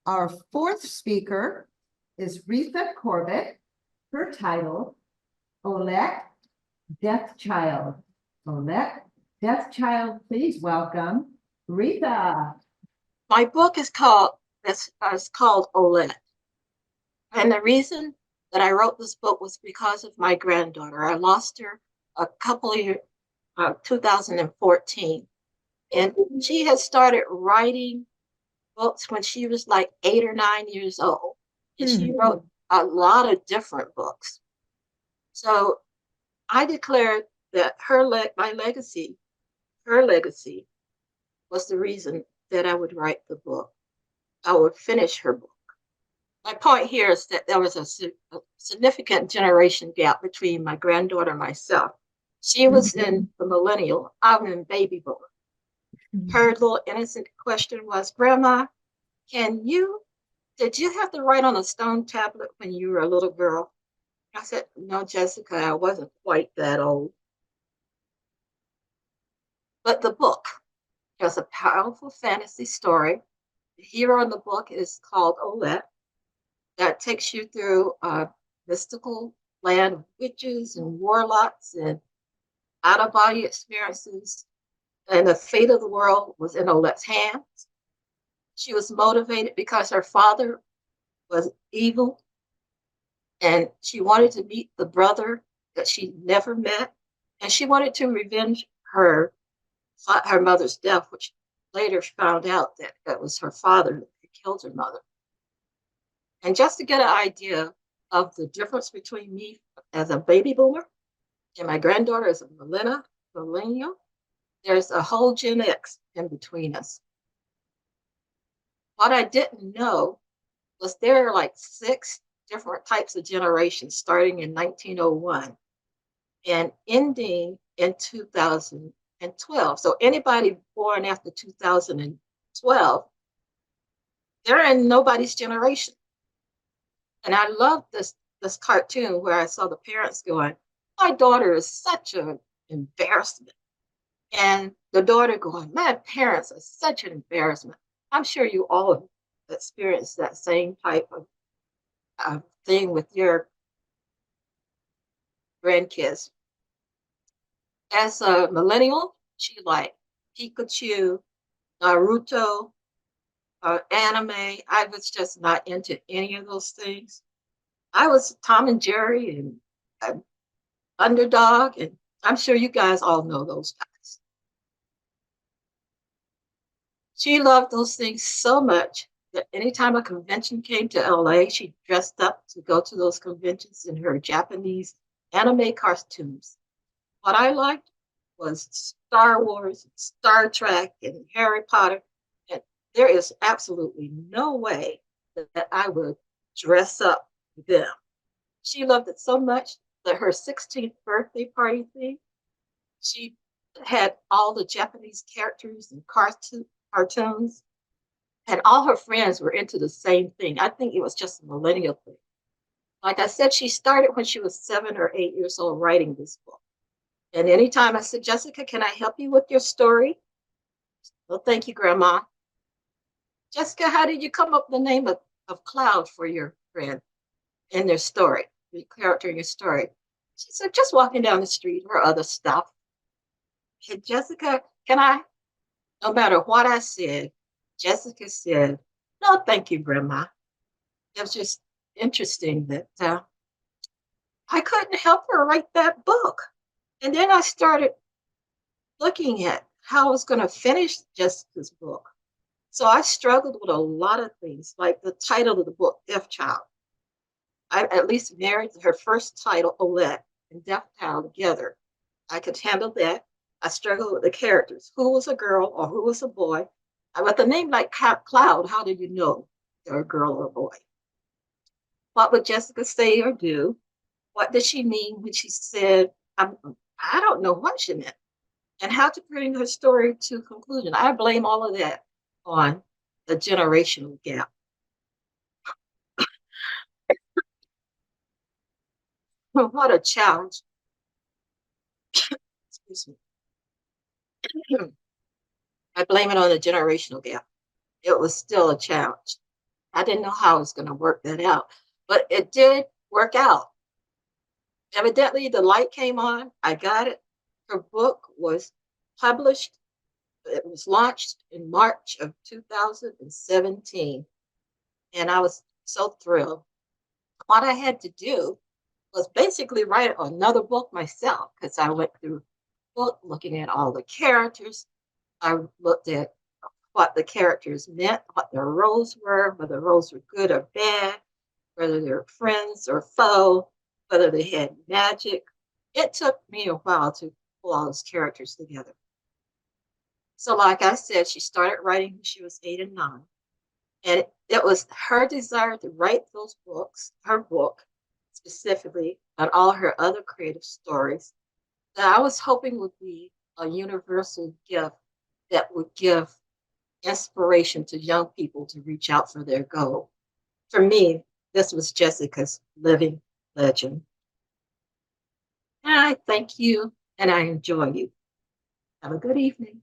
Our fourth speaker is Reatha Corbett. Her title, Olette, Death Child. Olette, Death Child, please welcome Reatha. My book is called Olette. And the reason that I wrote this book was because of my granddaughter. I lost her a couple of years, 2014. And she had started writing books when she was like 8 or 9 years old. And she wrote a lot of different books. So I declared that my legacy, her legacy, was the reason that I would write the book. I would finish her book. My point here is that there was a significant generation gap between my granddaughter and myself. She was in the millennial, I'm in baby boomer. Her little innocent question was, Grandma, did you have to write on a stone tablet when you were a little girl? I said, no, Jessica, I wasn't quite that old. But the book is a powerful fantasy story. The hero in the book is called Olette. That takes you through a mystical land of witches and warlocks and out-of-body experiences. And the fate of the world was in Olette's hands. She was motivated because her father was evil, and she wanted to meet the brother that she never met, and she wanted to revenge her mother's death, which later found out that it was her father that killed her mother. And just to get an idea of the difference between me as a baby boomer and my granddaughter as a millennial, there's a whole Gen X in between us. What I didn't know was there are like 6 different types of generations starting in 1901 and ending in 2012. So anybody born after 2012, they're in nobody's generation. And I love this cartoon where I saw the parents going, my daughter is such an embarrassment. And the daughter going, my parents are such an embarrassment. I'm sure you all have experienced that same type of thing with your grandkids. As a millennial, she liked Pikachu, Naruto, anime. I was just not into any of those things. I was Tom and Jerry and Underdog, and I'm sure you guys all know those guys. She loved those things so much that anytime a convention came to LA, she dressed up to go to those conventions in her Japanese anime costumes. What I liked was Star Wars, and Star Trek, and Harry Potter. And there is absolutely no way that I would dress up with them. She loved it so much that her 16th birthday party thing, she had all the Japanese characters and cartoons, and all her friends were into the same thing. I think it was just a millennial thing. Like I said, she started when she was 7 or 8 years old writing this book. And anytime I said, Jessica, can I help you with your story? Well, thank you, Grandma. Jessica, how did you come up with the name of Cloud for your friend in their story, the character in your story? She said, just walking down the street or other stuff. And Jessica, no matter what I said, Jessica said, no, thank you, Grandma. It was just interesting that I couldn't help her write that book. And then I started looking at how I was going to finish Jessica's book. So I struggled with a lot of things, like the title of the book, Death Child. I at least married her first title, Olette, and Death Child together. I could handle that. I struggled with the characters. Who was a girl or who was a boy? With a name like Cloud, how do you know they're a girl or a boy? What would Jessica say or do? What did she mean when she said, I don't know what she meant? And how to bring her story to conclusion. I blame all of that on the generational gap. What a challenge. Excuse me. I blame it on the generational gap. It was still a challenge. I didn't know how I was going to work that out, but it did work out. Evidently, the light came on. I got it. Her book was published. It was launched in March of 2017, and I was so thrilled. What I had to do was basically write another book myself because I went through the book looking at all the characters. I looked at what the characters meant, what their roles were, whether the roles were good or bad, whether they're friends or foe, whether they had magic. It took me a while to pull all those characters together. So, like I said, she started writing when she was 8 and 9. And it was her desire to write those books, her book specifically, and all her other creative stories, that I was hoping would be a universal gift that would give inspiration to young people to reach out for their goal. For me, this was Jessica's living legend. And I thank you and I enjoy you. Have a good evening.